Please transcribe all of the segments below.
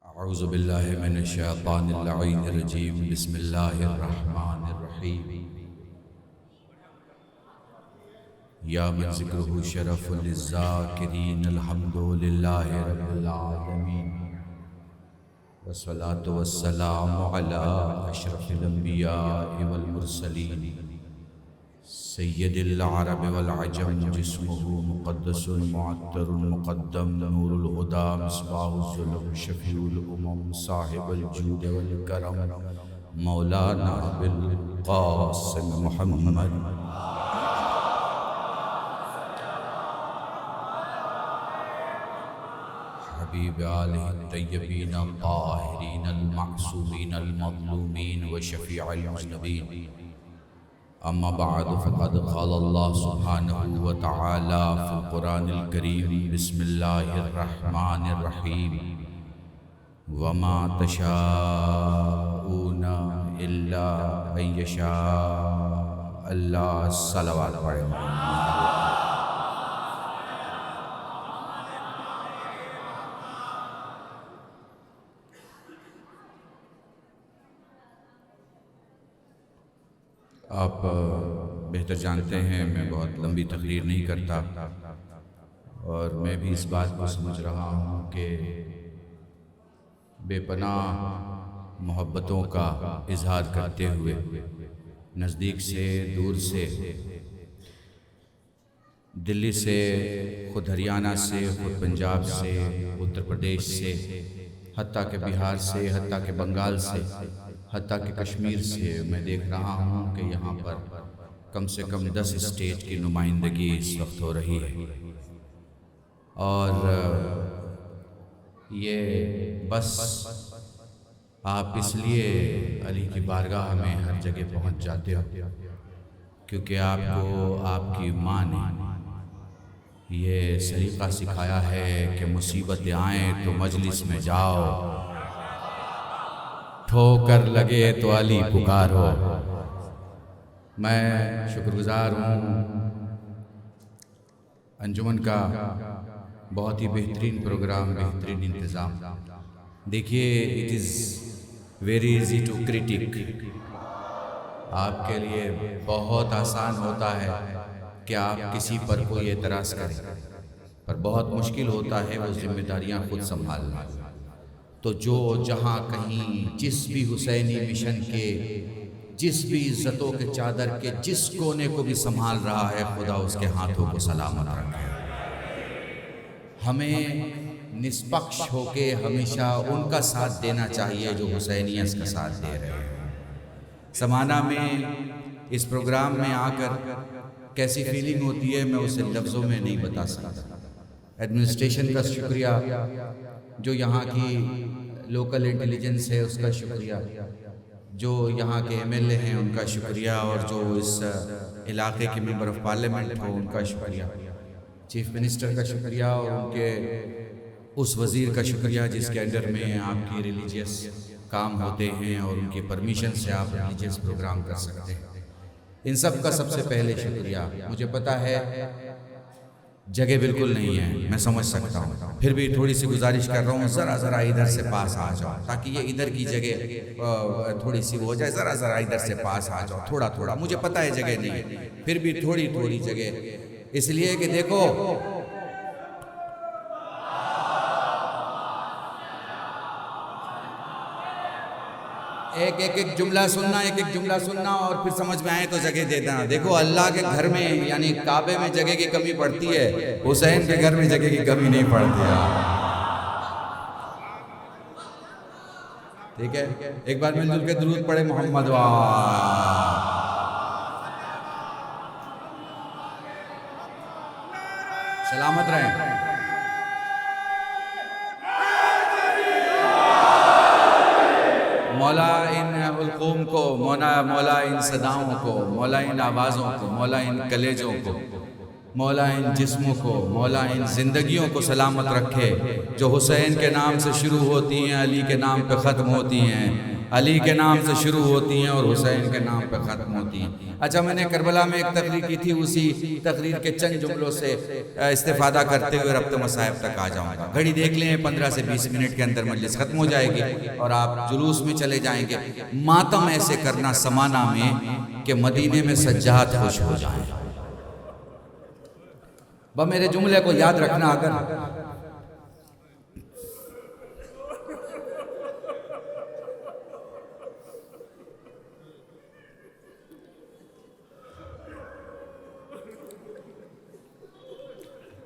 अऊज़ु बिल्लाहि मिनश्शैतानिर्रजीम बिस्मिल्लाहिर्रहमानिर्रहीम। या मन ज़िक्रुहु शरफ़ुल लिज़्ज़ाकिरीन अल्हम्दुलिल्लाहि रब्बिल आलमीन वस्सलातु वस्सलामु अला अशरफिल अंबिया'i वल मुरसलीन सय्यदिल अरब वल अजम जिस्मुहु मुक़द्दसुन मुअत्तरुन मुक़द्दम नूरुल हुदा मिस्बाहुज़ ज़ुलम शफ़ीउल उमम साहिबुल जूद वल करम मौलाना अबुल क़ासिम मुहम्मद हबीब आलिहि तय्यबीन ताहिरीन अल मअसूमीन अल मज़लूमीन व शफ़ीअल मुज़नबीन। अम्मा बाद फ़क़द क़ालल्लाह सुब्हानहु व तआला फ़िल क़ुरानिल करीम बिस्मिल्लाहिर्रहमानिर्रहीम वमा तशाऊना इल्ला अन यशा अल्लाह। सलावत पढ़ें। आप बेहतर जानते हैं मैं बहुत लंबी तकरीर नहीं करता और मैं भी इस बात को समझ रहा हूँ कि बेपनाह मोहब्बतों का इजहार करते हुए नज़दीक से दूर से, दिल्ली से, खुद हरियाणा से, खुद पंजाब से, उत्तर प्रदेश से, हत्ता के बिहार से, हत्ता के बंगाल से, हत्ता के कश्मीर से मैं देख रहा हूँ कि यहाँ पर कम से कम 10 स्टेट की नुमाइंदगी इस वक्त हो रही है। और ये बस आप इसलिए अली की बारगाह में हर जगह पहुँच जाते हो क्योंकि आपको आपकी माँ ने ये सलीक़ा सिखाया है कि मुसीबतें आएँ तो मजलिस में जाओ, ठोकर लगे तो अली पुकारो। मैं शुक्रगुज़ार हूँ अंजुमन का, बहुत ही बेहतरीन प्रोग्राम, बेहतरीन इंतज़ाम। देखिए, it is very easy to critic. आपके लिए बहुत आसान होता है कि आप किसी पर कोई एतराज़ करें, पर बहुत मुश्किल होता है वो जिम्मेदारियाँ खुद संभालना। तो जो जहाँ कहीं जिस भी हुसैनी मिशन के, जिस भी इज़्ज़तों के चादर के जिस कोने को भी संभाल रहा है, खुदा उसके हाथों को सलामत रखे। हमें निष्पक्ष होके हमेशा उनका साथ देना चाहिए जो हुसैनियत का साथ दे रहे हैं। ज़माना में इस प्रोग्राम में आकर कैसी फीलिंग होती है मैं उसे लफ्ज़ों में नहीं बता सकता। एडमिनिस्ट्रेशन का शुक्रिया, जो यहाँ की लोकल इंटेलिजेंस है उसका शुक्रिया, जो यहाँ के एमएलए हैं उनका शुक्रिया, और जो इस इलाके के मेंबर ऑफ पार्लियामेंट हो उनका शुक्रिया, चीफ मिनिस्टर का शुक्रिया, और उनके उस वज़ीर का शुक्रिया जिसके अंडर में आपकी रिलीजियस काम होते हैं और उनकी परमिशन से आप रिलीजियस प्रोग्राम कर सकते हैं। इन सब का सबसे पहले शुक्रिया। मुझे पता है जगह बिल्कुल नहीं है, मैं समझ सकता हूँ, फिर भी थोड़ी सी गुजारिश कर रहा हूँ, ज़रा इधर से पास आ जाओ ताकि ये इधर की जगह थोड़ी सी हो जाए। ज़रा इधर से पास आ जाओ, थोड़ा। मुझे पता है जगह नहीं है, फिर भी थोड़ी जगह, इसलिए कि देखो एक जुमला सुनना, एक जुमला सुनना और फिर समझ में आए तो जगह दे देना। देखो, अल्लाह के घर में यानी काबे में जगह की कमी पड़ती है, हुसैन के घर में जगह की कमी नहीं पड़ती है। ठीक है, एक बार मिलजुल के दुरूद पढ़े मोहम्मद वा। सलामत रहें। मौला इन उल्क़ूम को, मौला इन सदाओं को, मौला इन आवाज़ों को, मौला इन कलेजों को, मौला इन जिस्मों को, मौला इन ज़िंदगियों को सलामत रखे जो हुसैन के नाम से शुरू होती हैं, अली के नाम पे ख़त्म होती हैं। अली के नाम से शुरू होती हैं और हुसैन के नाम पर ख़त्म होती हैं। अच्छा, मैंने करबला में एक तकरीर की थी, उसी तकरीर के चंद जुमलों से इस्तेफादा करते हुए रब्त मसाइब तक आ जाऊँगा। घड़ी देख लें, 15 से 20 मिनट के अंदर मजलिस ख़त्म हो जाएगी और आप जुलूस में चले जाएंगे। मातम ऐसे करना समाना में कि मदीने में सज्जाद खुश हो जाए। वह मेरे जुमले को याद रखना। अगर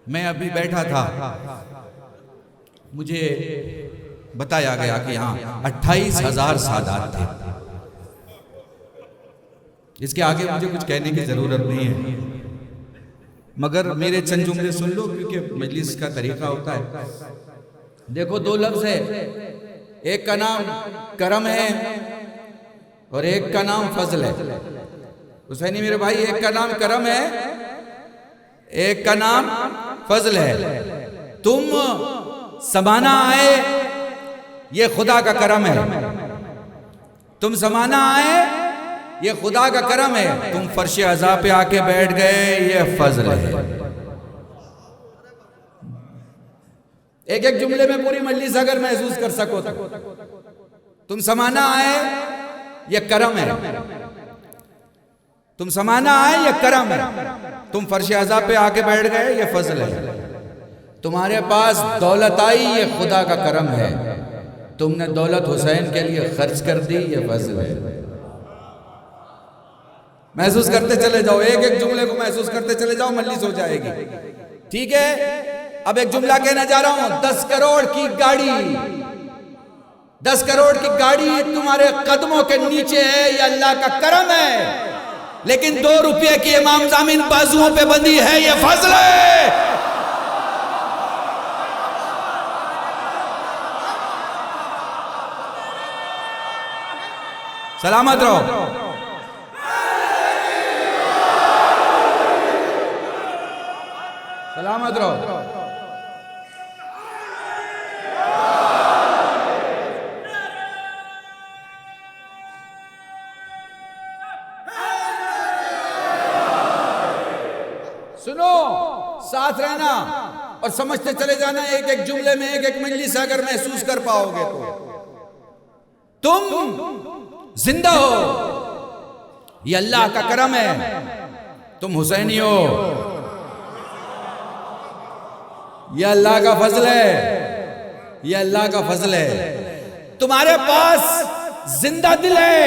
मैं अभी बैठा था, मुझे बताया गया कि यहाँ 28,000 सादात थे। इसके आगे मुझे कुछ कहने की जरूरत नहीं है, मगर मेरे चंद जुमले सुन लो, क्योंकि मजलिस का तरीका होता है। देखो, दो लफ्ज है, एक का नाम करम है और एक का नाम फजल है। हुसैनी मेरे भाई, एक का नाम करम है, एक का नाम फजल है। तुम समाना आए, ये खुदा का करम है। तुम समाना आए, ये खुदा का करम है। तुम फर्श अज़ा पे आके बैठ गए, ये फजल है। एक एक जुमले में पूरी मजलिस अगर महसूस कर सको तो। तुम समाना आए, ये करम है। तुम समाना आए, ये करम है। तुम फर्श अज़ा पे आके बैठ गए, ये फजल है। तुम्हारे पास दौलत आई, ये खुदा का करम है। तुमने दौलत हुसैन के लिए खर्च कर दी, ये फजल है। महसूस करते चले जाओ, एक एक जुमले को महसूस करते चले जाओ, मजलिस हो जाएगी। ठीक है, अब एक जुमला कहना जा रहा हूं। 10 करोड़ की गाड़ी, 10 करोड़ की गाड़ी तुम्हारे कदमों के नीचे है, ये अल्लाह का करम है। लेकिन 2 रुपये की इमाम जामिन बाजुओं पे बंदी है, ये फजल है। सलामत रहो, सलामत रहो। सुनो, साथ रहना और समझते चले जाना। एक एक जुमले में एक एक मजलिस अगर महसूस कर पाओगे तो तुम जिंदा हो, ये अल्लाह का करम है। तुम हुसैनी हो, ये अल्लाह का फजल है, ये अल्लाह का फजल है। तुम्हारे पास जिंदा दिल है,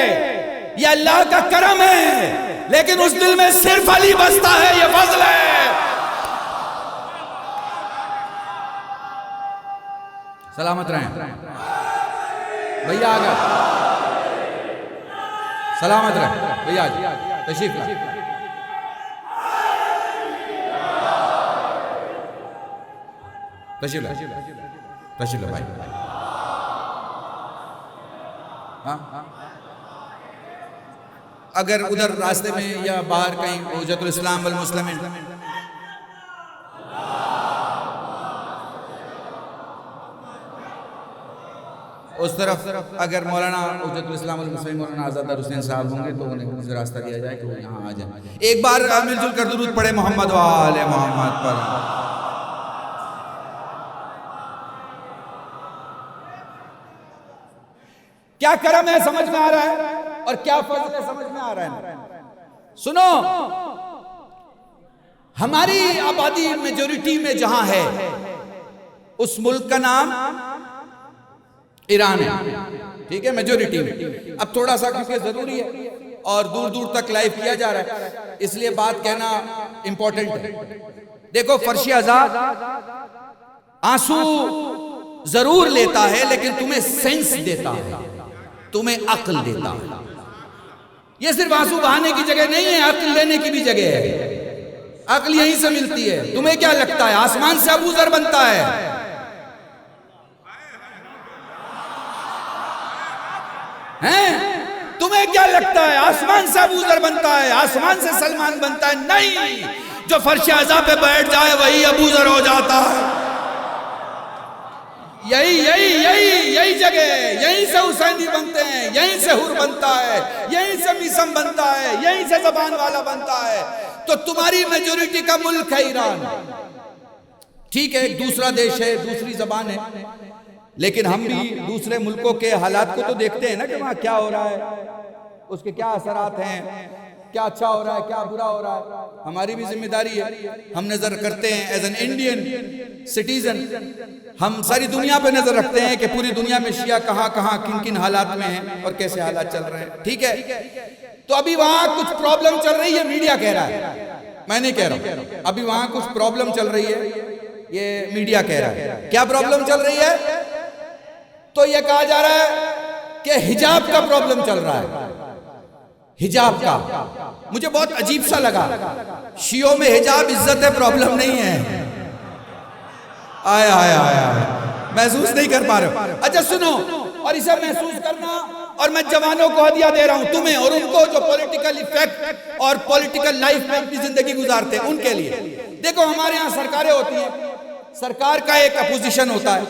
ये अल्लाह का करम है। लेकिन उस दिल में सिर्फ अली बसता है, ये फजल है। सलामत रहें भैया, आ गए। सलामत रहें भैया, तशरीफ ला। तशरीफ ला, तशरीफ ला भाई। हाँ, अगर उधर रास्ते में या बाहर कहीं हुज्जतुल इस्लाम वल मुस्लिमीन, उस तरफ अगर मौलाना हुज्जतुल इस्लाम वल मुस्लिमीन मौलाना आज़ाद हुसैन साहब होंगे तो उन्हें मुझे रास्ता दिया जाए कि वो यहाँ आ जाए। एक बार मिलजुल कर दुरूद पढ़े मोहम्मद वाले मोहम्मद पर। क्या करम है समझ में आ रहा है और क्या फजल है समझ में आ रहा है। सुनो, हमारी आबादी मेजोरिटी में जहां है उस मुल्क का नाम ईरान है। ठीक है, मेजोरिटी में। अब थोड़ा सा क्योंकि जरूरी है और दूर दूर तक लाइव किया जा रहा है, इसलिए बात कहना इंपॉर्टेंट है। देखो, फर्श आजाद आंसू जरूर लेता है, लेकिन तुम्हें सेंस देता है, तुम्हें अक्ल देता है। ये सिर्फ आंसू बहाने की जगह नहीं है, अक्ल लेने की भी जगह है। अक्ल यहीं से मिलती है। तुम्हें क्या लगता है आसमान से अबू जर बनता है? हैं? तुम्हें क्या लगता है आसमान से अबू जर बनता है, आसमान से सलमान बनता है? नहीं, जो फर्श आज़ा पे बैठ जाए वही अबू जर हो जाता है। यही यही यही यही जगह, यहीं से हुसैनी बनते हैं, यहीं से हुर बनता है, यहीं से मिसम बनता है, यहीं से जबान वाला बनता है। तो तुम्हारी मेजोरिटी का मुल्क है ईरान, ठीक है, एक दूसरा देश है, दूसरी जबान है, लेकिन हम भी दूसरे मुल्कों के हालात को तो देखते हैं ना कि वहां क्या हो रहा है, उसके क्या असरात हैं, क्या अच्छा हो रहा है, क्या बुरा हो रहा है। हमारी भी जिम्मेदारी है, हम नजर करते हैं एज एन इंडियन सिटीजन, हम सारी दुनिया पे नजर रखते हैं कि पूरी दुनिया में शिया कहाँ कहाँ किन किन हालात में हैं और कैसे हालात चल रहे हैं, ठीक है। तो अभी वहां कुछ प्रॉब्लम चल रही है, मीडिया कह रहा है, मैं नहीं कह रहा हूं, अभी वहां कुछ प्रॉब्लम चल रही है, ये मीडिया कह रहा है। क्या प्रॉब्लम चल रही है? तो ये कहा जा रहा है कि हिजाब का प्रॉब्लम चल रहा है, हिजाब का। मुझे बहुत अजीब सा लगा, शियों में हिजाब इज्जत है, प्रॉब्लम नहीं है। आया आया आया, महसूस नहीं कर पा रहे हो? अच्छा सुनो, और इसे महसूस करना, और मैं जवानों को हदिया दे रहा हूं, तुम्हें और उनको जो पॉलिटिकल इफेक्ट और पॉलिटिकल लाइफ में अपनी जिंदगी गुजारते हैं उनके लिए। देखो हमारे यहाँ सरकारें होती हैं, सरकार का एक अपोजिशन होता है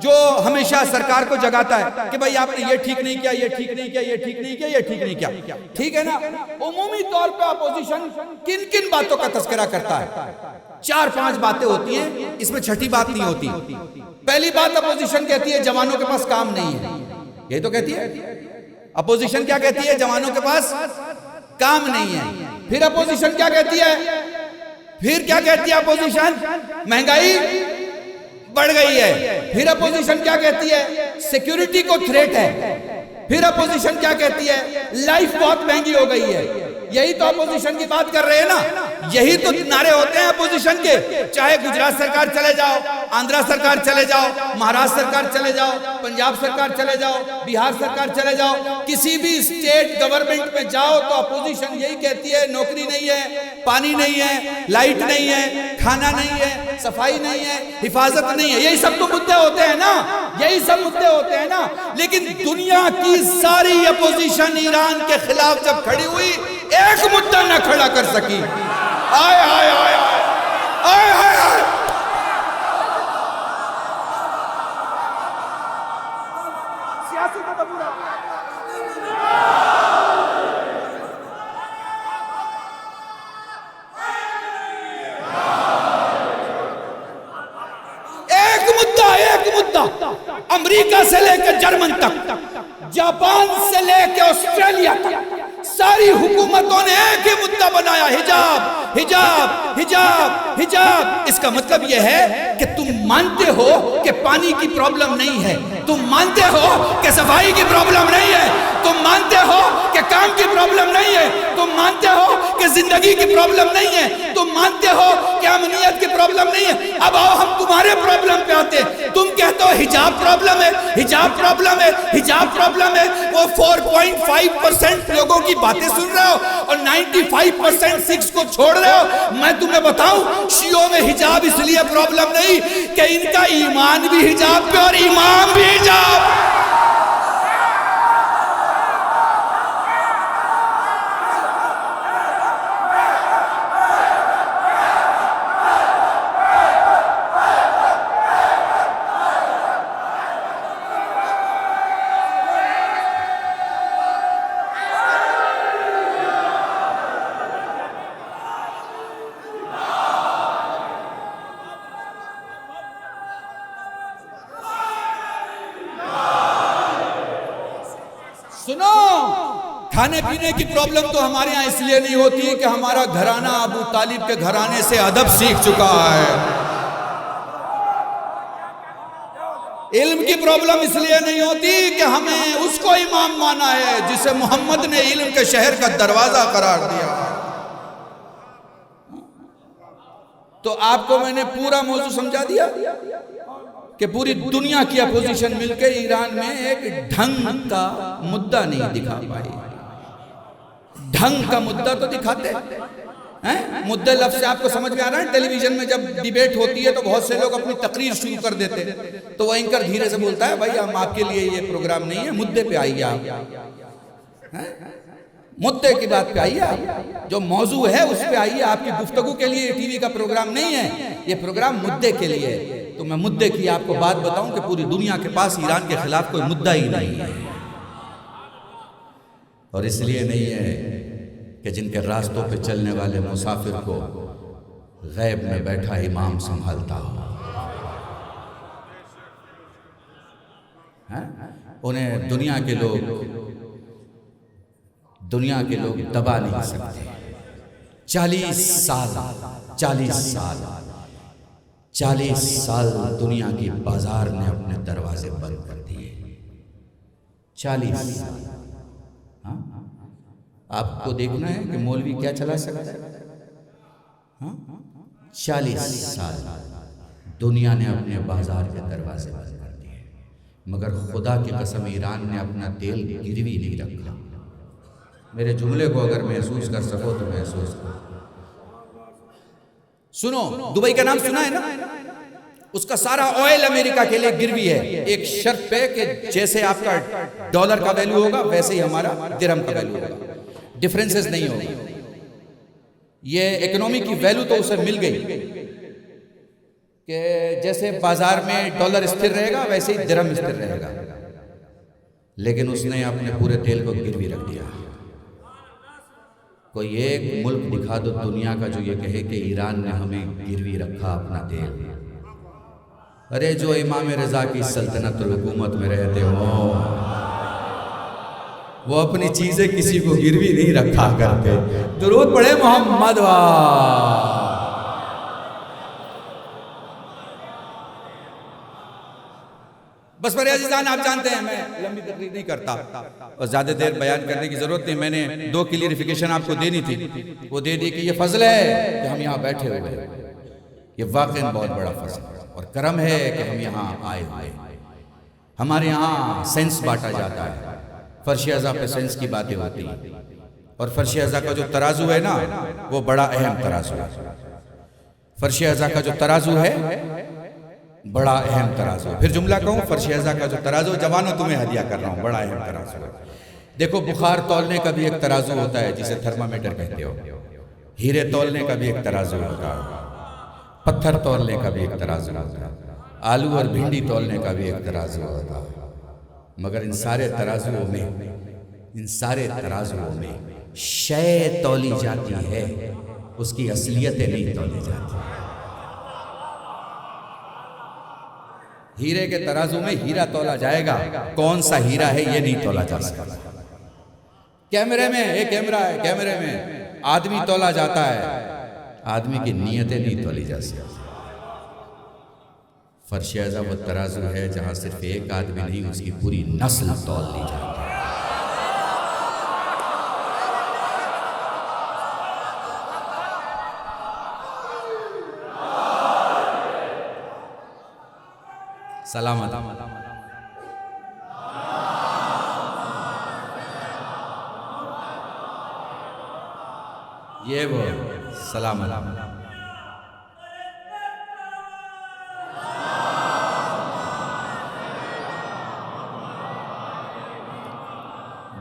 जो हमेशा सरकार को जगाता है कि भाई आपने ये ठीक नहीं किया, ये ठीक नहीं किया, ये ठीक नहीं किया, ये ठीक नहीं किया, ठीक है ना। उमूमी तौर पे अपोजिशन किन किन बातों का तस्करा करता है? 4-5 बातें होती हैं, इसमें छठी बात नहीं होती। पहली बात अपोजिशन कहती है जवानों के पास काम नहीं है, यही तो कहती है अपोजिशन। क्या कहती है? जवानों के पास काम नहीं है। फिर अपोजिशन क्या कहती है? फिर क्या कहती है अपोजिशन? महंगाई बढ़ गई है। फिर अपोजिशन क्या कहती है? सिक्योरिटी को थ्रेट है। फिर अपोजिशन क्या कहती है? लाइफ बहुत महंगी हो गई है। यही तो अपोजिशन की बात कर रहे हैं ना, यही तो नारे होते हैं अपोजिशन के। चाहे गुजरात सरकार चले जाओ, आंध्रा सरकार चले जाओ, महाराष्ट्र सरकार चले जाओ, पंजाब सरकार चले जाओ, बिहार सरकार चले जाओ, किसी भी स्टेट गवर्नमेंट में जाओ तो अपोजिशन यही कहती है नौकरी नहीं है, पानी नहीं है, लाइट नहीं है, खाना नहीं है, सफाई नहीं है, हिफाजत नहीं है। यही सब तो मुद्दे होते हैं ना, यही सब मुद्दे होते हैं ना। लेकिन दुनिया की सारी अपोजिशन ईरान के खिलाफ जब खड़ी हुई, एक मुद्दा न खड़ा कर सकी। आय आय आय आय आय आय, सियासी का पूरा एक मुद्दा अमेरिका से लेकर जर्मन तक, जापान से लेकर ऑस्ट्रेलिया तक सारी हुकूमतों ने एक ही मुद्दा बनाया, हिजाब हिजाब हिजाब हिजाब। इसका मतलब यह है कि तुम मानते हो कि पानी की प्रॉब्लम नहीं है, तुम मानते हो कि सफाई की प्रॉब्लम नहीं है, तुम मानते हो कि काम की प्रॉब्लम नहीं है, तुम मानते हो कि जिंदगी की प्रॉब्लम नहीं है, तुम मानते हो कि अमनियत की प्रॉब्लम नहीं है। अब आओ हम तुम्हारे प्रॉब्लम पे आते हैं। तुम कहते हो हिजाब प्रॉब्लम है, हिजाब प्रॉब्लम है, हिजाब प्रॉब्लम है। वो 4.5% लोगों की बातें सुन रहे हो और 95% सिक्स को छोड़ रहे हो। मैं तुम्हें बताऊं, शियों में हिजाब इसलिए प्रॉब्लम नहीं कि इनका ईमान भी हिजाब पे और इमाम भी हिजाब। सुनो, खाने पीने की प्रॉब्लम तो हमारे यहाँ इसलिए नहीं होती कि हमारा घराना अबू तालिब के घराने से अदब सीख चुका है। इल्म की प्रॉब्लम इसलिए नहीं होती कि हमें उसको इमाम माना है जिसे मोहम्मद ने इल्म के शहर का दरवाजा करार दिया। तो आपको मैंने पूरा मौजू समझा दिया कि पूरी दुनिया की अपोजिशन मिलकर ईरान में एक ढंग का मुद्दा नहीं दिखा पाई। ढंग का मुद्दा तो दिखाते हैं। मुद्दे लफ्ज़ से आपको समझ में आ रहा है? टेलीविजन में जब डिबेट होती है तो बहुत से लोग अपनी तकरीर शुरू कर देते हैं, तो वो एंकर धीरे से बोलता है, भाई हम आपके लिए ये प्रोग्राम नहीं है, मुद्दे पे आइए आप, मुद्दे की बात पे आइए आप, जो मौजू है उस पे आइए। आपकी गुफ्तगू के लिए टीवी का प्रोग्राम नहीं है, ये प्रोग्राम मुद्दे के लिए है। तो मैं मुद्दे की आपको बात बताऊं कि पूरी दुनिया के पास ईरान के खिलाफ कोई मुद्दा ही नहीं है। और इसलिए नहीं है कि जिनके रास्तों पे चलने वाले मुसाफिर को गैब में बैठा इमाम संभालता हो, उन्हें दुनिया के लोग दबा नहीं सकते। 40 साल दुनिया की बाजार ने अपने दरवाजे बंद कर दिए। 40 साल। हाँ, आपको देखना है कि मौलवी क्या चला सकता है। हाँ, 40 साल दुनिया ने अपने बाजार के दरवाजे बंद कर दिए, मगर खुदा की कसम ईरान ने अपना तेल गिरवी नहीं रखा। मेरे जुमले को अगर महसूस कर सको तो महसूस करो। सुनो, दुबई का नाम सुना है ना? उसका सारा ऑयल अमेरिका के लिए गिरवी है, एक शर्त पे कि जैसे आपका डॉलर का वैल्यू होगा वैसे ही हमारा दिरहम का वैल्यू होगा, डिफरेंसेस नहीं होगा। ये इकोनॉमी की वैल्यू तो उसे मिल गई कि जैसे बाजार में डॉलर स्थिर रहेगा वैसे ही दिरहम स्थिर रहेगा, लेकिन उसने अपने पूरे तेल को गिरवी रख दिया। कोई एक मुल्क दिखा दो दुनिया का जो ये कहे कि ईरान ने हमें गिरवी रखा अपना तेल। अरे जो इमाम रजा की सल्तनत और हुकूमत में रहते हो वो अपनी चीजें किसी को गिरवी नहीं रखा करते। दुरूद पढ़े मोहम्मद वाह। बस मेरे अजीजान, आप जानते हैं मैं लंबी तकरीर नहीं करता और ज्यादा देर बयान करने की जरूरत नहीं। मैंने 2 क्लियरिफिकेशन आपको देनी थी, वो दे दी कि ये फजल है कि हम यहाँ बैठे हुए हैं। ये वाकई बहुत बड़ा फजल और करम है कि हम यहाँ आए हुए। हमारे यहाँ सेंस बांटा जाता है, फर्श अज़ा पे सेंस की बातें होती हैं, और फर्श अज़ा का जो तराजू है ना वो बड़ा अहम तराजू है। फर्श अज़ा का जो तराजू है बड़ा अहम तराजू। फिर जुमला कहूँ, फर्श अज़ा का जो तराजू, जवानों तुम्हें हदिया कर रहा हूँ, बड़ा अहम तराजू है। देखो, बुखार तौलने का भी एक तराजू होता है जिसे थर्मामीटर कहते हो, हीरे तौलने का भी एक तराजू होता है, पत्थर तौलने का भी एक तराजू होता है, आलू और भिंडी तौलने का भी एक तराजू होता है। मगर इन सारे तराजुओं में शय तौली जाती है, उसकी असलियतें नहीं तौली जाती। हीरे के तराजू में हीरा तौला जाएगा, कौन सा हीरा है ये नहीं तौला जा सकता। कैमरे में एक कैमरा है, कैमरे में आदमी तौला जाता है, आदमी की नीयतें नहीं तौली जा सकती। फर्श अज़ा वो तराजू है जहां सिर्फ एक आदमी नहीं, उसकी पूरी नस्ल तौल ली जाती है। सलामत। ये वो सलामत।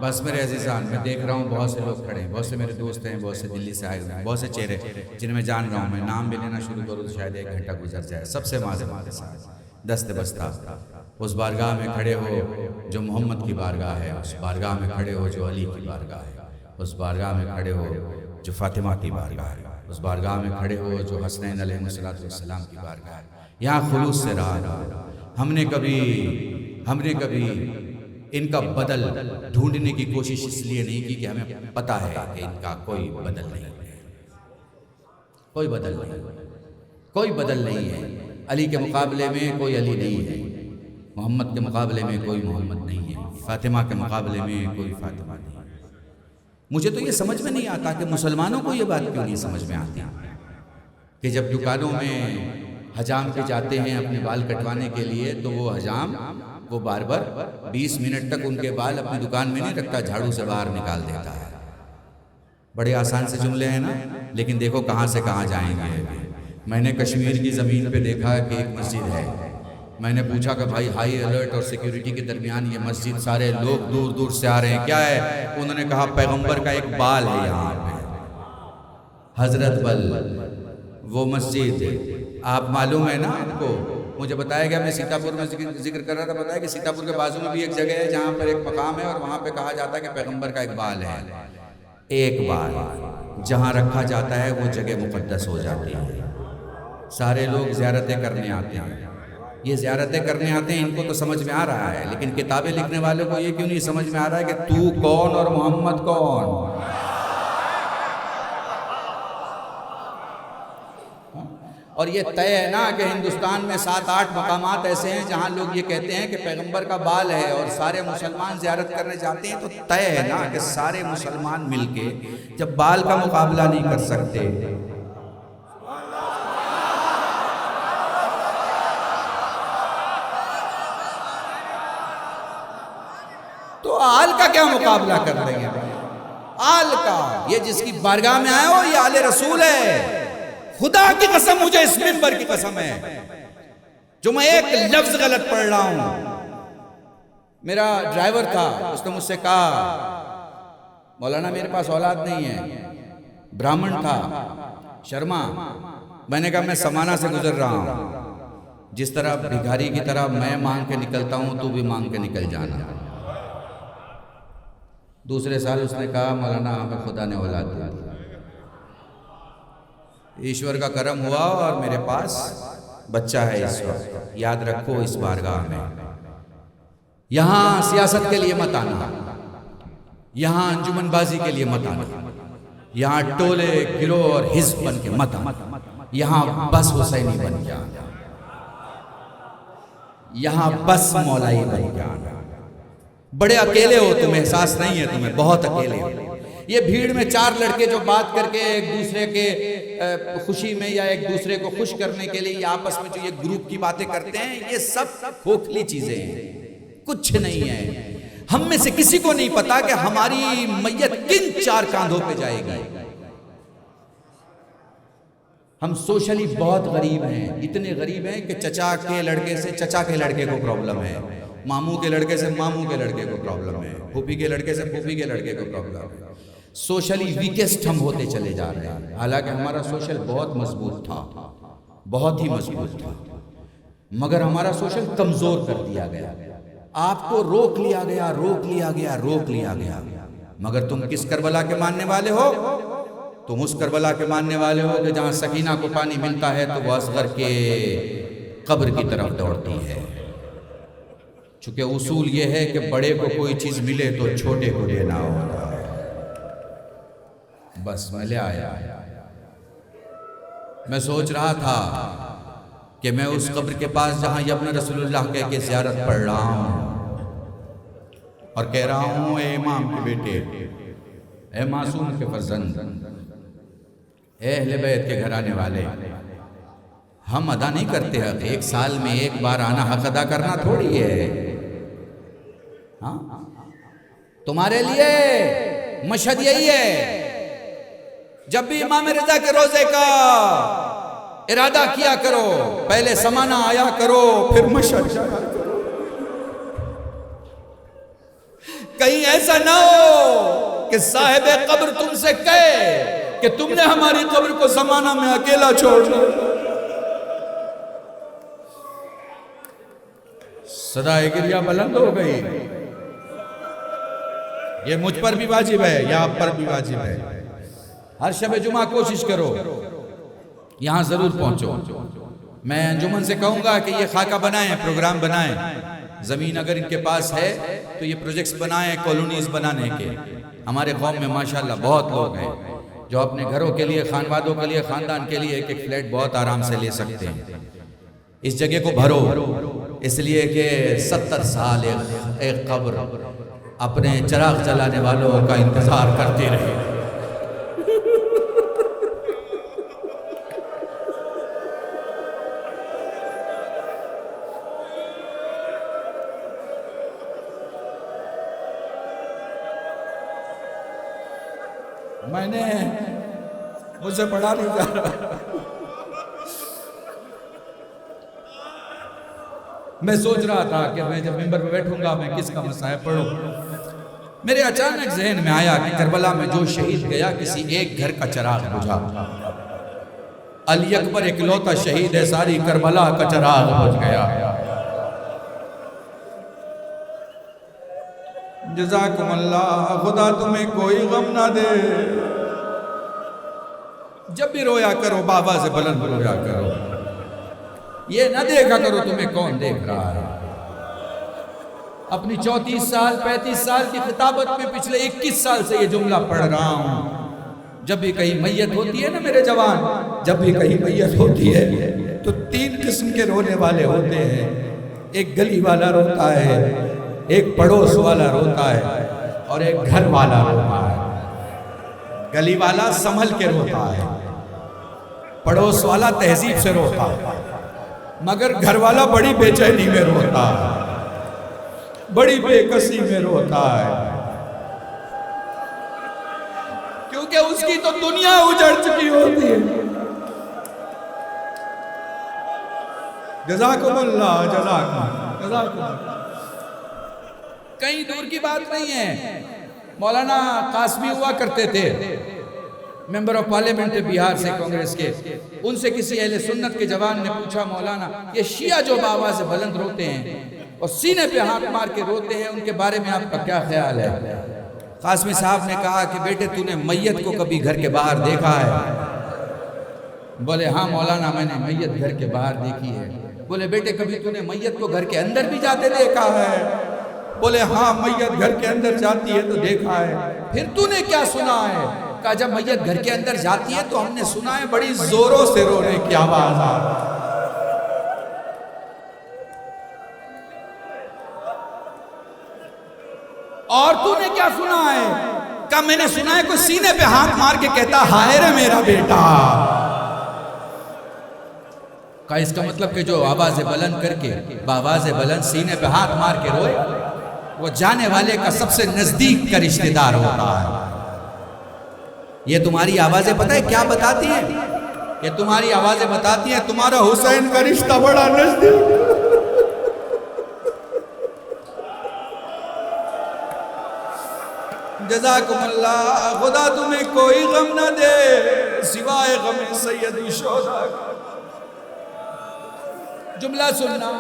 बस मेरे अजीज़ान, मैं देख रहा हूँ बहुत से लोग खड़े हैं, बहुत से मेरे दोस्त हैं, बहुत से दिल्ली से आए हुए हैं, बहुत से चेहरे जिन्हें मैं जान रहा हूँ। मैं नाम भी लेना शुरू करूँ तो शायद 1 घंटा गुजर जाए। सबसे माज़रत के साथ दस्ते बस्ता उस बारगाह में खड़े हो जो मोहम्मद की बारगाह है, उस बारगाह में खड़े हो जो अली की बारगाह है, उस बारगाह में खड़े हो जो फातिमा की बारगाह है, उस बारगाह में खड़े हो जो हसनैन अलैहिस्सलाम की बारगाह है। यहाँ खुलूस से रहा। हमने कभी इनका बदल ढूंढने की कोशिश इसलिए नहीं की कि हमें पता है कि इनका कोई बदल नहीं है, कोई बदल नहीं है। अली के मुकाबले में कोई अली नहीं है, मोहम्मद के मुकाबले में कोई मोहम्मद नहीं है, फातिमा के मुकाबले में कोई फातिमा नहीं है। मुझे तो ये समझ में नहीं आता कि मुसलमानों को ये बात क्यों नहीं समझ में आती कि जब दुकानों में हजाम पे जाते हैं अपने बाल कटवाने के लिए, तो वो हजाम वो बार्बर 20 मिनट तक उनके बाल अपनी दुकान में नहीं रखता, झाड़ू से बाहर निकाल देता है। बड़े आसान से जुमले हैं ना, लेकिन देखो कहाँ से कहाँ जाएंगे। मैंने कश्मीर की ज़मीन पे देखा कि एक मस्जिद है। मैंने पूछा कि भाई हाई अलर्ट और सिक्योरिटी के दरमियान ये मस्जिद, सारे लोग दूर दूर से आ रहे हैं, क्या है? उन्होंने कहा पैगंबर का एक बाल है यहाँ पे, हजरत बल वो मस्जिद। आप मालूम है ना आपको, मुझे बताया गया, मैं सीतापुर में जिक्र कर रहा था, बताया कि सीतापुर के बाजू में भी एक जगह है जहाँ पर एक मकाम है और वहाँ पे कहा जाता है कि पैगंबर का एक बाल है। एक बाल जहाँ रखा जाता है वो जगह मुकद्दस हो जाती है। सारे लोग ज़ियारतें करने आते हैं। ये ज़ियारतें करने आते हैं, इनको तो समझ में आ रहा है, लेकिन किताबें लिखने वालों को ये क्यों नहीं समझ में आ रहा है कि तू कौन और मोहम्मद कौन। और ये तय है ना कि हिंदुस्तान में 7-8 मकामात ऐसे हैं जहां लोग ये कहते हैं कि पैगंबर का बाल है और सारे मुसलमान ज़ियारत करने जाते हैं, तो तय है ना कि सारे मुसलमान मिलके जब बाल का मुकाबला नहीं कर सकते तो आल का क्या मुकाबला कर लेंगे। आल का, ये जिसकी बारगाह में आए हो ये आले रसूल है। खुदा की कसम, मुझे इस मिंबर की कसम है जो मैं एक लफ्ज गलत पढ़ रहा हूं। मेरा ड्राइवर था, उसने मुझसे कहा मौलाना मेरे पास औलाद नहीं है, ब्राह्मण था शर्मा। मैंने कहा मैं समाना से गुजर रहा हूं, जिस तरह भिखारी की तरह मैं मांग के निकलता हूं तू भी मांग के निकल जाना। दूसरे साल उसने कहा मौलाना हमें खुदा ने औलाद दी, ईश्वर का करम हुआ और मेरे पास बच्चा है इस वक्त। याद रखो इस बारगाह में यहां सियासत के लिए मत आना, यहां अंजुमनबाजी के लिए मत आना, यहां टोले गिरोह और हिज़्ब बन के मत आना, यहां बस हुसैनी बन के आना, यहां बस मौलाई बन के आना। बड़े अकेले हो तुम, एहसास नहीं है तुम्हें, बहुत अकेले हो। ये भीड़ में 4 लड़के जो बात करके एक दूसरे के खुशी में या एक दूसरे को खुश करने के लिए आपस में जो ये ग्रुप की बातें करते हैं, ये सब खोखली चीजें हैं, कुछ नहीं है। हम में से किसी को नहीं पता कि हमारी मैयत किन 4 कांधों पे जाएगी। हम सोशली बहुत गरीब हैं, इतने गरीब हैं कि चचा के लड़के से चचा के लड़के को प्रॉब्लम है, मामू के लड़के से मामू के लड़के को प्रॉब्लम है, फूफी के लड़के से फूफी के लड़के को प्रॉब्लम है। सोशली वीकेस्ट हम होते चले जा रहे हैं, हालांकि हमारा सोशल बहुत मजबूत था, बहुत ही मजबूत था, मगर हमारा सोशल कमजोर कर दिया गया। आपको रोक लिया गया, रोक लिया गया, रोक लिया गया। मगर तुम किस करबला के मानने वाले हो? तुम उस करबला के मानने वाले हो कि जहां सकीना को पानी मिलता है तो वह असगर के कब्र की तरफ दौड़ती है। चूंकि उसूल ये है कि बड़े को कोई चीज मिले तो छोटे को देना होता है। बस मैं ले आया। मैं सोच रहा था कि मैं उस कब्र के पास जहां यब्न रसूलुल्लाह कह के ज़ियारत पढ़ रहा हूं और कह रहा हूं ए इमाम के बेटे, ए मासूम के फर्जंद, ए अहले बैत के घराने वाले, हम अदा नहीं करते हक। एक साल में एक बार आना हक अदा करना थोड़ी है। हाँ, तुम्हारे लिए मशहद यही है, जब भी इमाम रज़ा के रोजे का इरादा किया करो, पहले समाना आया करो, फिर मशहद जाया करो। कहीं ऐसा ना हो कि साहिब कब्र तुमसे कहे कि तुमने हमारी कब्र को समाना में अकेला छोड़ दिया। सदाए गिरिया बुलंद हो गई। ये मुझ पर भी वाजिब है या आप पर भी वाजिब है। हर शब जुमा कोशिश करो यहां जरूर पहुंचो। मैं अंजुमन से कहूंगा कि ये खाका बनाएं, प्रोग्राम बनाएं। जमीन अगर इनके पास है तो ये प्रोजेक्ट्स बनाएं कॉलोनीज बनाने के। हमारे कौम में माशाल्लाह बहुत लोग हैं जो अपने घरों के लिए, खानवादों के लिए, खानदान के लिए एक फ्लैट बहुत आराम से ले सकते हैं। इस जगह को भरो, इसलिए कि 70 साल एक कब्र अपने चिराग जलाने वालों का इंतजार करते रहे। मैंने मुझसे पढ़ा नहीं जा रहा। मैं सोच रहा था कि मैं जब मिंबर पे बैठूंगा मैं किसका मसाइब पढ़ूं। मेरे अचानक जहन में आया कि करबला में जो शहीद गया किसी एक घर का चिराग बुझा। अली अकबर इकलौता शहीद है, सारी करबला का चिराग बुझ गया। जज़ाकुमुल्लाह, खुदा तुम्हें कोई गम ना दे। जब भी रोया करो बाबा से बुलंद रोया करो, ये ना देखा करो तुम्हें कौन देख रहा है। अपनी 34 साल 35 साल की खिताबत में पिछले 21 साल से ये जुमला पढ़ रहा हूं। जब भी कहीं मैयत होती है ना मेरे जवान, जब भी कहीं मैयत होती है तो 3 किस्म के रोने वाले होते हैं। एक गली वाला रोता है, एक पड़ोस वाला रोता है, और एक घर वाला रोता है। गली वाला संभल के रोता है, पड़ोस वाला तहजीब से रोता है, मगर घर वाला बड़ी बेचैनी में रोता है, बड़ी बेकसी में रोता है, क्योंकि उसकी तो दुनिया उजड़ चुकी होती है। जज़ाकुमुल्लाह, जज़ाकुमुल्लाह। कहीं दूर की बात नहीं है। मौलाना कासमी हुआ करते थे, मेंबर ऑफ पार्लियामेंट थे बिहार से कांग्रेस के। उनसे किसी अहले सुन्नत के जवान ने पूछा, मौलाना ये शिया जो बाबा से बुलंद रोते हैं और सीने पे हाथ मार के रोते हैं, उनके बारे में आपका क्या ख्याल है? कासमी साहब ने कहा कि बेटे तूने मैयत को कभी घर के बाहर देखा है? बोले हाँ मौलाना, मैंने मैयत घर के बाहर देखी है। बोले बेटे कभी तूने मैयत को घर के अंदर भी जाते देखा है? बोले हाँ, मैयत घर के अंदर जाती है तो देखा है। फिर तूने क्या सुना है? कहा जब मैयत घर के अंदर जाती है तो हमने सुना है बड़ी जोरों से रोने की आवाज आ रही। और तूने क्या सुना है? कहा मैंने सुना है कोई सीने पे हाथ मार के कहता हाय रे मेरा बेटा। का इसका मतलब कि जो आवाज़ बुलंद करके आवाज़ बुलंद सीने पे हाथ मार के रोए, वो जाने वाले का सबसे नजदीक का रिश्तेदार होता है। ये तुम्हारी आवाजें पता है क्या बताती हैं? ये तुम्हारी आवाजें बताती हैं तुम्हारा हुसैन का रिश्ता बड़ा नजदीक। जज़ाकुमुल्लाह, खुदा तुम्हें कोई गम ना दे सिवाय गम सैयदी शोदा का। जुमला सुनना,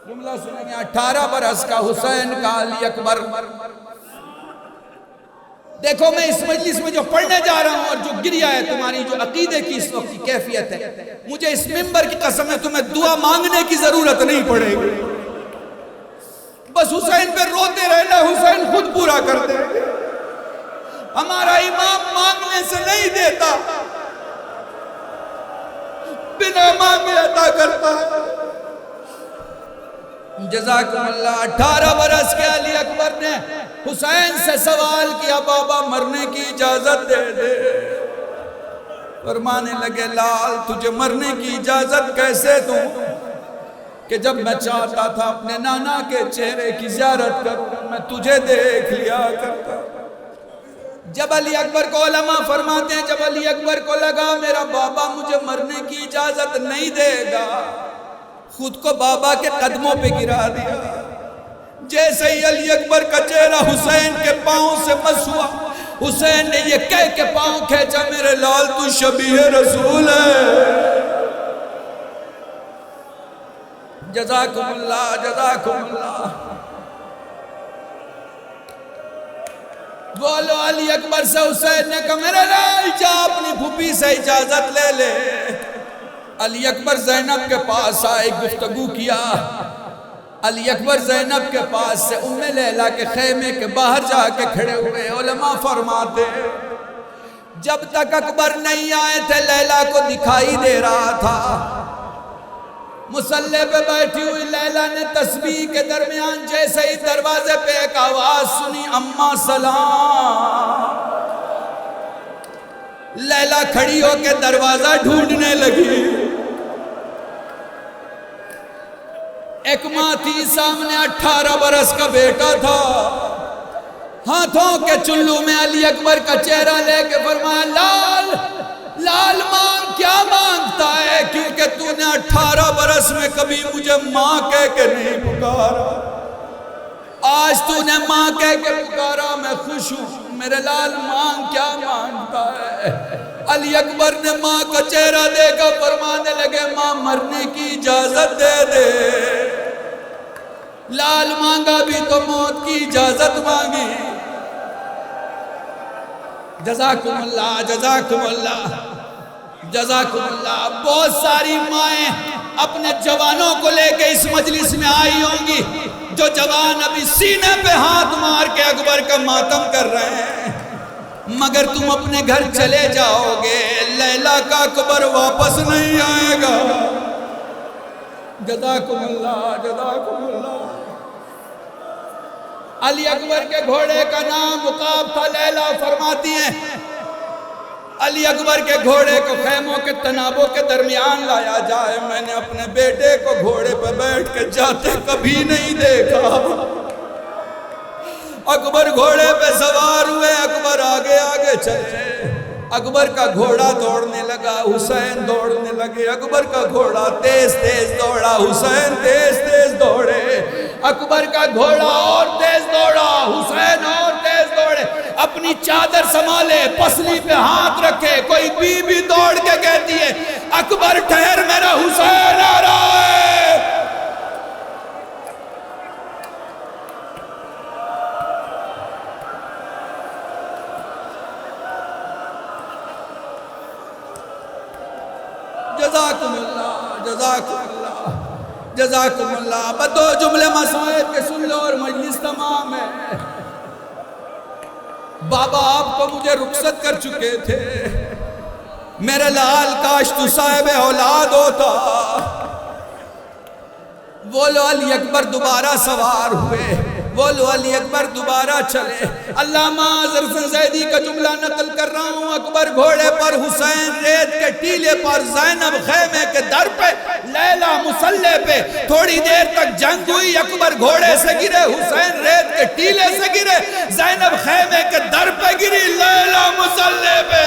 जुमला सुनेंगे। 18 बरस का हुसैन का अली अकबर। देखो मैं इस मजलिस में जो पढ़ने जा रहा हूं और जो गिरिया है तुम्हारी जो अकीदे की इस वक्त की कैफियत है, मुझे इस मिंबर की कसम है तुम्हें दुआ मांगने की जरूरत नहीं पड़ेगी। बस हुसैन पे रोते रहना, हुसैन खुद पूरा कर दे। हमारा इमाम मांगने से नहीं देता, बिना मांगे अता करता है। जज़ाकुमुल्लाह। 18 बरस के अली अकबर ने हुसैन से सवाल किया, बाबा मरने की इजाजत दे दे। फरमाने लगे, लाल तुझे मरने की इजाजत कैसे दूं कि जब मैं चाहता था अपने नाना के चेहरे की ज़ियारत करूं, मैं तुझे देख लिया करता। जब अली अकबर को उलमा फरमाते हैं, जब अली अकबर को लगा मेरा बाबा मुझे मरने की इजाजत नहीं देगा, खुद को बाबा के कदमों पे गिरा दिया। जैसे ही अली अकबर का चेहरा हुसैन के पांव से मस हुआ, हुसैन ने ये कह के पांव खींचा, मेरे लाल तू शबीह रसूल है। जज़ाकुमुल्लाह, जज़ाकुमुल्लाह। बोलो अली अकबर से हुसैन ने कहा, मेरा लाल जा अपनी फूफी से इजाजत ले ले। अली अकबर ज़ैनब के पास आए, गुफ्तगू किया। अली अकबर ज़ैनब के पास से उम्मे लैला के खैमे के बाहर जाके खड़े हुए। उलमा फरमाते जब तक अकबर नहीं आए थे लैला को दिखाई दे रहा था। मुसल्ले पे बैठी हुई लैला ने तस्बीह के दरमियान जैसे ही दरवाजे पे एक आवाज सुनी, अम्मा सलाम। लैला खड़ी होकर दरवाजा ढूंढने लगी। एक माँ थी सामने, 18 बरस का बेटा था। हाथों के चुल्लू में अली अकबर का चेहरा लेके फरमाया, लाल लाल मांग, क्या मांगता है? क्योंकि तूने 18 बरस में कभी मुझे माँ कह के नहीं पुकारा। आज तूने माँ कह के पुकारा, मैं खुश हूँ। मेरे लाल मांग क्या मांगता है? अली अकबर ने माँ का चेहरा देखा, फरमाने लगे माँ मरने की इजाजत दे दे। लाल मांगा भी तो मौत की इजाजत मांगी। जज़ाकुमुल्लाह, जज़ाकुमुल्लाह, जज़ाकुमुल्लाह। बहुत सारी माएँ अपने जवानों को लेके इस मजलिस में आई होंगी, जो जवान अभी सीने पे हाथ मार के अकबर का मातम कर रहे हैं। मगर तुम अपने घर चले जाओगे, लैला का अकबर वापस नहीं आएगा। जज़ाकुमुल्लाह, जज़ाकुमुल्लाह। अली अकबर के घोड़े का नाम उकाब था। लैला फरमाती हैं अली अकबर के घोड़े को खैमों के तनाबों के दरमियान लाया जाए। मैंने अपने बेटे को घोड़े पर बैठ के जाते कभी नहीं देखा। अकबर घोड़े पे सवार हुए, अकबर आगे आगे चले। अकबर का घोड़ा दौड़ने लगा, हुसैन दौड़ने लगे। अकबर का घोड़ा तेज तेज दौड़ा, हुसैन तेज तेज दौड़े। अकबर का घोड़ा और तेज दौड़ा, हुसैन और तेज दौड़े। अपनी चादर संभाले, पसली पे हाथ रखे। कोई बीबी दौड़ के कहती है अकबर ठहर, मेरा हुसैन आ रहा है। जज़ाकुमुल्लाह, जज़ाकुमुल्लाह, जज़ाकुमुल्लाह। बदो जुमले मसाइब के सुन लो और मजलिस तमाम है। बाबा आपको मुझे रुखसत कर चुके थे। मेरे लाल काश तू साहिब औलाद होता। वो लो अली अकबर दोबारा सवार हुए, वो लो अली अकबर दोबारा चले। अल्लामा ज़रफ़ ज़ैदी का जुमला नकल कर रहा हूँ। अकबर घोड़े पर, हुसैन रेत के टीले पर, ज़ैनब खैमे के दर पे, लैला मुसल्ले पे। थोड़ी देर तक जंग हुई। अकबर घोड़े से गिरे, हुसैन रेत के टीले से गिरे, ज़ैनब खैमे के दर पे गिरी, लैला मुसल्ले पे।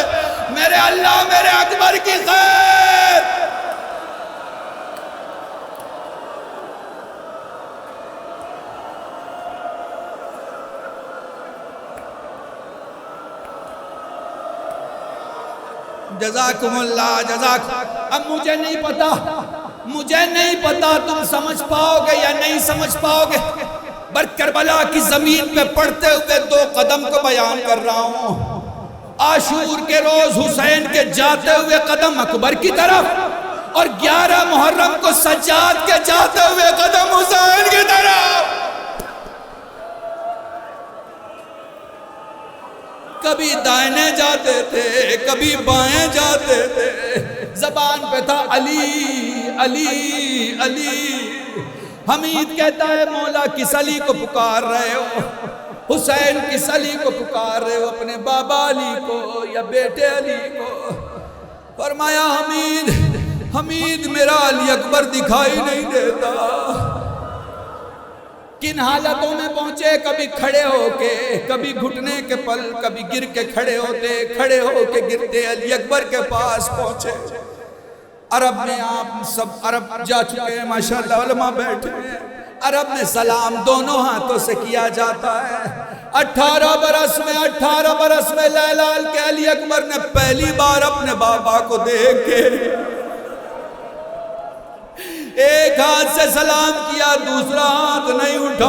मेरे अल्लाह, मेरे अकबर की खैर। जज़ाकुमुल्लाह, जज़ाक। अब मुझे नहीं पता तुम समझ पाओगे या नहीं समझ पाओगे। पर करबला की जमीन पे पड़ते हुए 2 कदम को बयान कर रहा हूँ। आशूर के रोज हुसैन के जाते हुए कदम अकबर की तरफ, और 11 मुहर्रम को सज्जाद के जाते हुए कदम हुसैन की तरफ। कभी दाहिने जाते थे, कभी बाएं जाते थे। जबान पे था अली अली अली। हमीद कहता है मौला किस अली को पुकार रहे हो? हुसैन किस अली को पुकार रहे हो? अपने बाबा अली को या बेटे अली को? फरमाया हमीद मेरा अली अकबर दिखाई नहीं देता। किन हालतों में पहुंचे? कभी खड़े होके, कभी घुटने के पल, कभी गिर के खड़े होते, खड़े होके गिरते। अली अकबर के पास पहुंचे। अरब में आप सब अरब जा चुके हैं माशाअल्लाह, उलमा बैठे हैं। अरब में सलाम दोनों हाथों से किया जाता है। 18 बरस में लैलाल के अली अकबर ने पहली बार अपने बाबा को देख के एक हाथ से सलाम किया, दूसरा हाथ नहीं उठा।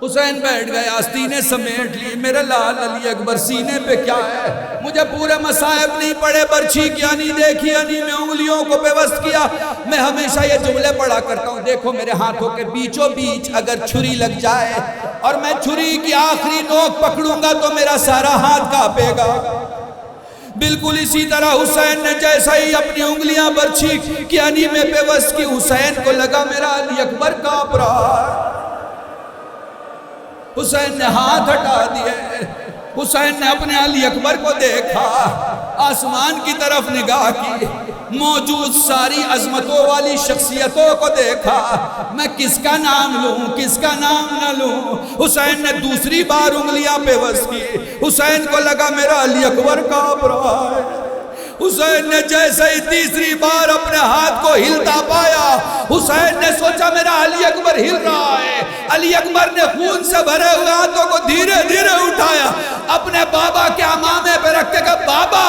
हुसैन बैठ गया, सीने समेट ली। मेरे लाल अली अकबर सीने पे क्या है? मुझे पूरे मसाइब नहीं पड़े, बर्छी क्या नहीं देखी, यानी मैं उंगलियों को बेवस्त किया। मैं हमेशा ये जुमले पढ़ा करता हूँ, देखो मेरे हाथों के बीचों बीच अगर छुरी लग जाए और मैं छुरी की आखिरी नोक पकड़ूंगा तो मेरा सारा हाथ कांपेगा। बिल्कुल इसी तरह हुसैन ने जैसा ही अपनी उंगलियां बर्छी की यानी में बेवस्त की, हुसैन को लगा मेरा अली अकबर कांप रहा। हुसैन ने हाथ हटा दिए। हुसैन ने अपने अली अकबर को देखा, आसमान की तरफ निगाह की, मौजूद सारी अजमतों वाली शख्सियतों को देखा। मैं किसका नाम लूं, किसका नाम न लूं? हुसैन ने दूसरी बार उंगलियां बेवस की। हुसैन को लगा मेरा अली अकबर कांप रहा है। हुसैन ने जैसे ही तीसरी बार अपने हाथ को हिलता पाया, हुसैन ने सोचा मेरा अली अकबर हिल रहा है। अली अकबर ने खून से भरे हुए हाथों को धीरे धीरे उठाया, अपने बाबा के अमामे पे रख के कहा, बाबा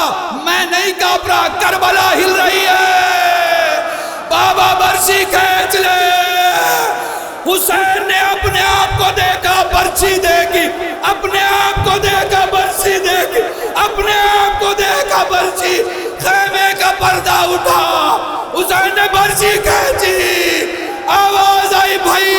मैं नहीं कांप रहा, करबला हिल रही है, बाबा बर्छी खींच ले। हुसैन ने अपने आप को देखा, बर्छी देखी, अपने आप को देखा, बर्छी देखी, अपने आप को देखा, बर्छी, खेमे का पर्दा उठा, हुसैन ने बर्छी खींची, आवाज आई भैया